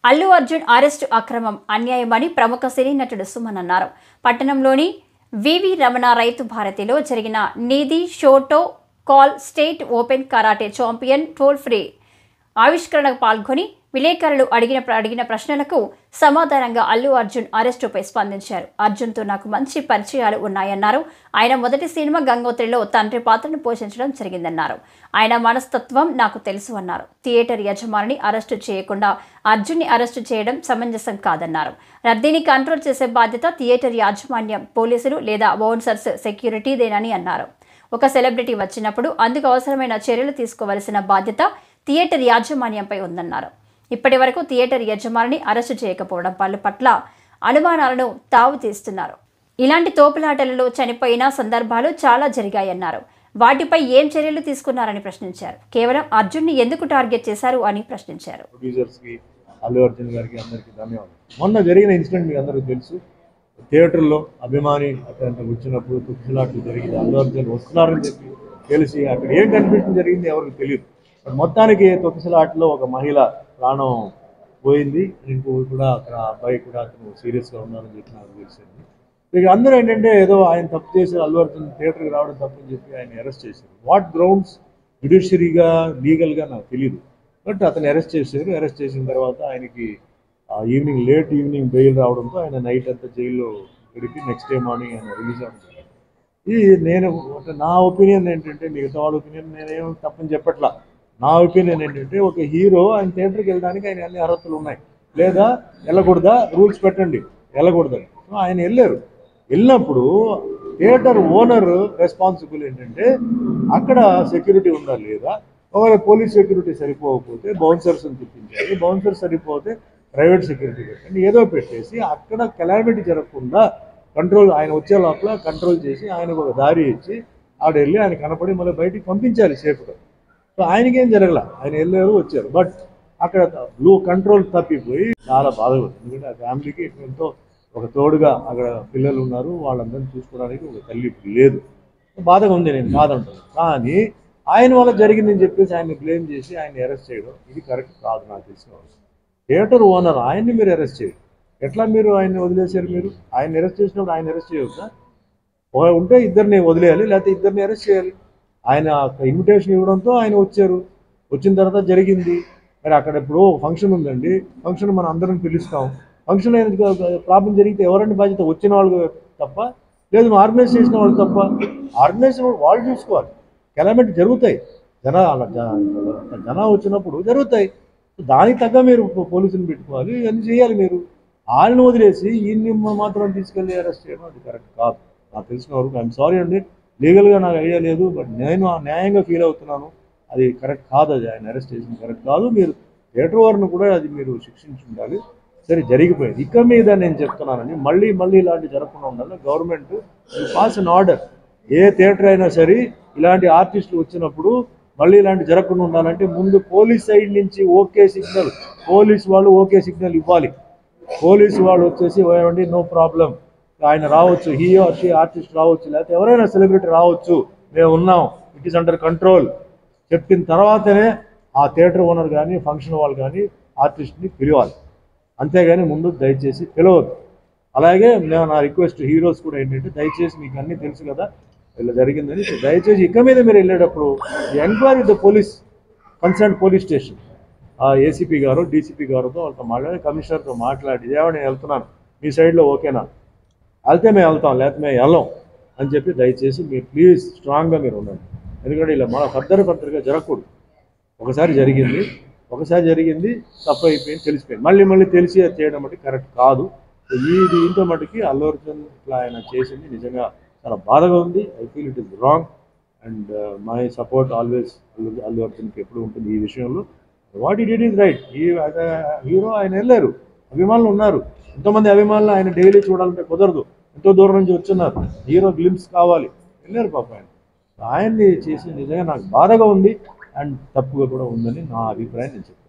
Allu Arjun arrest అక్రమం అన్యాయమని ప్రముఖ సినీ నటుడు సుమన్ అన్నారు. పట్టణంలోని వివి రమణ రైతు భారతిలో జరిగిన నీది Shotokan state open karate champion toll free ఆవిష్కరణకు పాల్గొని విలేకరులు అడిగిన ప్రశ్నలకు సమాధానంగా అల్లు అర్జున్ అరెస్టుపై స్పందించారు. అర్జున్తో నాకు మంచి పరిచయాలు ఉన్నాయన్నారు. ఆయన మొదటి సినిమా గంగోత్రిలో తండ్రి పాత్రను పోషించడం జరిగిందన్నారు. ఆయన మనస్తత్వం నాకు తెలుసు అన్నారు. థియేటర్ యజమానిని అరెస్టు చేయకుండా అర్జున్ని అరెస్టు చేయడం సమంజసం కాదన్నారు. రద్దీని కంట్రోల్ చేసే బాధ్యత థియేటర్ యాజమాన్యం, పోలీసులు లేదా బౌన్సర్స్ సెక్యూరిటీదేనని అన్నారు. ఒక సెలబ్రిటీ వచ్చినప్పుడు అందుకు అవసరమైన చర్యలు తీసుకోవలసిన బాధ్యత థియేటర్ యాజమాన్యంపై ఉందన్నారు. ఇప్పటి వరకు థియేటర్ యజమానిని అరెస్టు చేయకపోవడం పట్ల అనుమానాలను తావు తీస్తున్నారు. ఇలాంటి తోపులాటలలో చనిపోయిన సందర్భాలు చాలా జరిగాయన్నారు. వాటిపై ఏం చర్యలు తీసుకున్నారని ప్రశ్నించారు. కేవలం అర్జున్ని ఎందుకు టార్గెట్ చేశారు అని ప్రశ్నించారు. అల్లు అర్జున్ గారికి అందరికీ ధన్యవాదాలు. మొన్న జరిగిన ఇన్సిడెంట్ మీకు అందరికీ తెలుసు. థియేటర్లో అభిమాని అక్కడ వచ్చినప్పుడు తొక్కిసలాట్లు జరిగింది. అల్లు అర్జున్ వస్తున్నారని చెప్పి తెలిసి అక్కడ ఏం కన్ఫ్యూషన్ జరిగింది ఎవరికి తెలియదు. మొత్తానికి తొక్కిసలాట్లో ఒక మహిళ ప్రాణం పోయింది. ఇంకో కూడా అక్కడ అబ్బాయి కూడా అతను సీరియస్గా ఉన్నారని చెప్పి నాకు తెలిసింది. ఇక అందరూ ఏంటంటే ఏదో ఆయన తప్పు చేశారు, అల్లు అర్జున్ థియేటర్కి రావడం తప్పని చెప్పి ఆయన అరెస్ట్ చేశారు. వాట్ గ్రౌండ్స్ జ్యుడిషియరీగా లీగల్గా నాకు తెలియదు. బట్ అతను అరెస్ట్ చేశారు. అరెస్ట్ చేసిన తర్వాత ఆయనకి లేట్ ఈవినింగ్ బెయిల్ రావడంతో ఆయన నైట్ అంతా జైల్లో గడిపి నెక్స్ట్ డే మార్నింగ్ ఆయన రిలీజ్ అవ్వడం జరిగింది. ఇది నా ఒపీనియన్ ఏంటంటే, మిగతా వాళ్ళ ఒపీనియన్ నేనేం తప్పని చెప్పట్లా. నా ఒపీనియన్ ఏంటంటే, ఒక హీరో ఆయన థియేటర్కి వెళ్ళడానికి ఆయన అన్ని అర్హతలు ఉన్నాయి. లేదా వెళ్ళకూడదా, రూల్స్ పెట్టండి, వెళ్ళకూడదని. సో ఆయన వెళ్ళినప్పుడు థియేటర్ ఓనర్ రెస్పాన్సిబుల్ ఏంటంటే అక్కడ సెక్యూరిటీ ఉండాలి. లేదా ఒకవేళ పోలీస్ సెక్యూరిటీ సరిపోకపోతే బౌన్సర్స్ని తెప్పించాలి. బౌన్సర్స్ సరిపోతే ప్రైవేట్ సెక్యూరిటీ పెట్టండి. ఏదో పెట్టేసి అక్కడ కెలామిటీ జరగకుండా కంట్రోల్, ఆయన వచ్చే లోపల కంట్రోల్ చేసి ఆయనకు ఒక దారి ఇచ్చి ఆడ వెళ్ళి ఆయన కనపడి మళ్ళీ బయటికి పంపించాలి సేఫ్గా. సో ఆయనకేం జరగల, ఆయన వెళ్ళారు వచ్చారు. బట్ అక్కడ కంట్రోల్ తప్పిపోయి చాలా బాధగా, ఎందుకంటే ఆ ఫ్యామిలీకి ఎంతో ఒక తోడుగా అక్కడ పిల్లలు ఉన్నారు, వాళ్ళందరినీ చూసుకోవడానికి ఒక తల్లి లేదు. బాధగా ఉంది, నేను కాదంటాను. కానీ ఆయన వల్ల జరిగిందని చెప్పేసి ఆయన్ని బ్లేమ్ చేసి ఆయన్ని అరెస్ట్ చేయడం ఇది కరెక్ట్ కాదు. నాకు తెలిసిన థియేటర్ ఓనర్ ఆయన్ని మీరు అరెస్ట్ చేయరు. ఎట్లా మీరు ఆయన్ని వదిలేశారు? మీరు ఆయన అరెస్ట్ చేసినప్పుడు ఆయన అరెస్ట్ చేయవద్దా? ఉంటే ఇద్దరిని వదిలేయాలి, లేకపోతే ఇద్దరిని అరెస్ట్ చేయాలి. ఆయన ఇన్విటేషన్ ఇవ్వడంతో ఆయన వచ్చారు. వచ్చిన తర్వాత జరిగింది. మరి అక్కడ ఇప్పుడు ఫంక్షన్ ఉందండి, ఫంక్షన్ మనం అందరం పిలుస్తాం. ఫంక్షన్లో ప్రాబ్లం జరిగితే ఎవరండి బాధ్యత? వచ్చిన వాళ్ళు తప్ప, లేదు ఆర్గనైజ్ చేసిన వాళ్ళు తప్ప? ఆర్గనైజ్ వాళ్ళు చూసుకోవాలి. కెలామిటీ జరుగుతాయి, జనం వచ్చినప్పుడు జరుగుతాయి. దానికి తగ్గ మీరు పోలీసులు పెట్టుకోవాలి, ఇవన్నీ చేయాలి. మీరు వాళ్ళని వదిలేసి ఈయన్ని మాత్రం తీసుకెళ్ళి అరెస్ట్ చేయడం అది కరెక్ట్ కాదు. నాకు తెలిసిన వరకు ఐఎమ్ సారీ అండి, లీగల్గా నాకు ఐడియా లేదు. బట్ నేను న్యాయంగా ఫీల్ అవుతున్నాను. అది కరెక్ట్ కాదు, అది ఆయన అరెస్ట్ చేసింది కరెక్ట్ కాదు. మీరు థియేటర్ వారిని కూడా అది మీరు శిక్షించి ఉండాలి. సరే, జరిగిపోయింది. ఇక మీద నేను చెప్తున్నానని మళ్ళీ ఇలాంటి జరగకుండా ఉండాలి. Government pass an order. A theatre అయినా సరే ఇలాంటి ఆర్టిస్టులు వచ్చినప్పుడు మళ్ళీ ఇలాంటి జరగకుండా ఉండాలంటే ముందు పోలీస్ సైడ్ నుంచి ఓకే సిగ్నల్, పోలీస్ వాళ్ళు ఓకే సిగ్నల్ ఇవ్వాలి. పోలీసు వాళ్ళు వచ్చేసి ఏమండి నో ప్రాబ్లం, ఆయన రావచ్చు, హీ ఆర్ షీ ఆర్టిస్ట్ రావచ్చు, లేకపోతే ఎవరైనా సెలబ్రిటీ రావచ్చు, మేము ఉన్నాం, ఇట్ ఈస్ అండర్ కంట్రోల్ చెప్పిన తర్వాతనే ఆ థియేటర్ ఓనర్ కానీ ఫంక్షన్ వాళ్ళు కానీ ఆర్టిస్ట్ని పిలవాలి. అంతేగాని ముందు దయచేసి పిలవద్దు. అలాగే నా రిక్వెస్ట్ హీరోస్ కూడా ఏంటంటే, దయచేసి మీకు అన్నీ తెలుసు కదా ఇలా జరిగిందని, దయచేసి ఇక మీద మీరు వెళ్ళేటప్పుడు enquiry the police, concern police station, ఆ ఏసీపీ గారు డీసీపీ గారితో వాళ్ళతో మాట్లాడి, కమిషనర్తో మాట్లాడి, ఏమో నేను వెళ్తున్నాను, మీ సైడ్లో ఓకేనా, వెళ్తే మేము వెళ్తాం, లేకపోతే మేము వెళ్ళం అని చెప్పి దయచేసి మీరు ప్లీజ్ స్ట్రాంగ్గా మీరు ఉండండి. ఎందుకంటే ఇలా మన ఫర్దర్గా జరగకూడదు. ఒకసారి జరిగింది తప్పు అయిపోయింది, తెలిసిపోయింది, మళ్ళీ తెలిసి చేయడం అంటే కరెక్ట్ కాదు. దీంతో మటుకి అల్లు అర్జున్ ఇట్లా ఆయన చేసింది నిజంగా చాలా బాధగా ఉంది. I feel it is wrong and my support always Allu అర్జున్కి ఎప్పుడు ఉంటుంది ఈ విషయంలో. What it is right. Hero ఆయన వెళ్ళారు, అభిమానులు ఉన్నారు, ఎంతోమంది అభిమానులు ఆయన డైలీ చూడాలంటే కుదరదు, ఎంతో దూరం నుంచి వచ్చున్నారు, హీరో గ్లింప్స్ కావాలి, వెళ్ళారు పాప. ఆయన్ని చేసి నిజంగా నాకు బాధగా ఉంది అండ్ తప్పుగా కూడా ఉందని నా అభిప్రాయం నేను చెప్తాను.